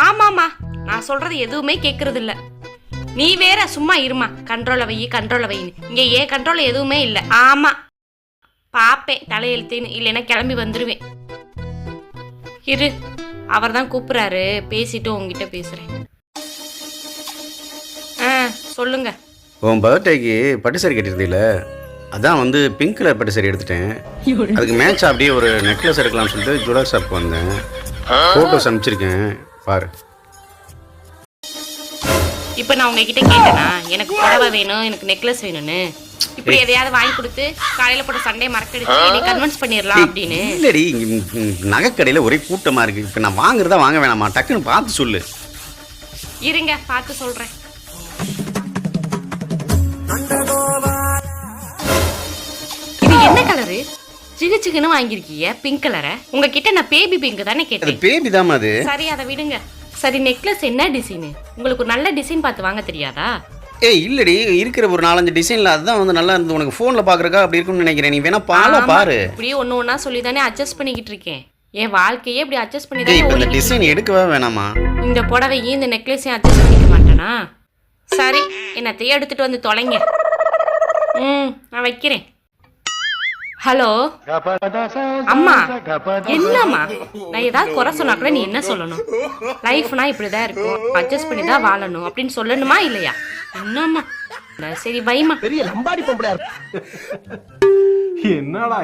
ஆமாமா, நான் சொல்றது எதுவுமே கேக்குறது இல்ல. நீ வேற சும்மா இருமா. கண்ட்ரோல வைன்னு இங்க ஏன் கண்ட்ரோல எதுவுமே இல்ல. ஆமா, பாப்பேன் தலையெழுத்தேன்னு, இல்லைன்னா கிளம்பி வந்துருவேன். இரு, அவர் தான் கூப்பிடுறாரு, பேசிட்டு உங்ககிட்ட பேசுறேன். சொல்லுங்க. உன் பர்த்டேக்கு பட்டு சாரி கட்டியிருந்தீல, அதான் வந்து பிங்க் கலர் பட்டு சாரி எடுத்துட்டேன். அதுக்கு மேட்ச் அப்படியே ஒரு நெக்லஸ் எடுக்கலாம்னு சொல்லிட்டு ஜுவல்லர் ஷாப்க்கு வந்தேன். ஃபோட்டோஸ் அனுப்பிச்சிருக்கேன் பாரு. இப்போ நான் உங்ககிட்ட கேட்டேனா எனக்கு புடவை வேணும், எனக்கு நெக்லஸ் வேணும்னு? இப்படி எதையாவது வாங்கி கொடுத்து காலையில போட்டு சண்டே மறக்கடிச்சு என்னை கன்வின்ஸ் பண்ணிடலாம் அப்படின்னு? இல்லடி, நகைக்கடையில் ஒரே கூட்டமாக இருக்குது. இப்போ நான் வாங்குறதா வாங்க வேணாமா? டக்குன்னு பார்த்து சொல்லு. இருங்க, பார்த்து சொல்கிறேன். இது என்ன கலரு? சிகுன்னு வாங்கியிருக்கீங்க பிங்க் கலரை. உங்ககிட்ட நான் பேபி பிங்க் தானே கேட்டேன். பேபி தான் அது. சரி, அதை விடுங்க. சரி, நெக்லஸ் என்ன டிசைனு? உங்களுக்கு ஒரு நல்ல டிசைன் பார்த்து வாங்க தெரியாதா? ஏய் இல்லடி, இருக்கிற ஒரு 4-5 டிசைனில் அதுதான் வந்து நல்லா இருந்து உனக்கு ஃபோனில் பார்க்குறக்கா அப்படி இருக்குன்னு நினைக்கிறேன். நீ வேணா பாரு. இப்படியே ஒன்று ஒன்றா சொல்லி தானே அட்ஜஸ்ட் பண்ணிக்கிட்டு இருக்கேன். என் வாழ்க்கையே இப்படி அட்ஜஸ்ட் பண்ணி தான். இப்போ இந்த டிசைன் எடுக்கவே வேணாமா? இந்த புடவையும் இந்த நெக்லஸையும் அட்ஜஸ்ட் பண்ணிக்க மாட்டேனா? சரி, என்னத்தையும் எடுத்துட்டு வந்து தொலைங்க. நான் வைக்கிறேன். ஹலோ அம்மா, என்னம்மா? நான் ஏதாவது குறை சொன்னா கூட நீ என்ன சொல்லணும்? லைஃப்னா இப்படிதான் இருக்கும், அட்ஜஸ்ட் பண்ணி தான் வாழணும் அப்படின்னு சொல்லணுமா இல்லையா? என்னம்மா? சரி வைமா. பெரிய லம்பாடி பொம்பளையா என்னடா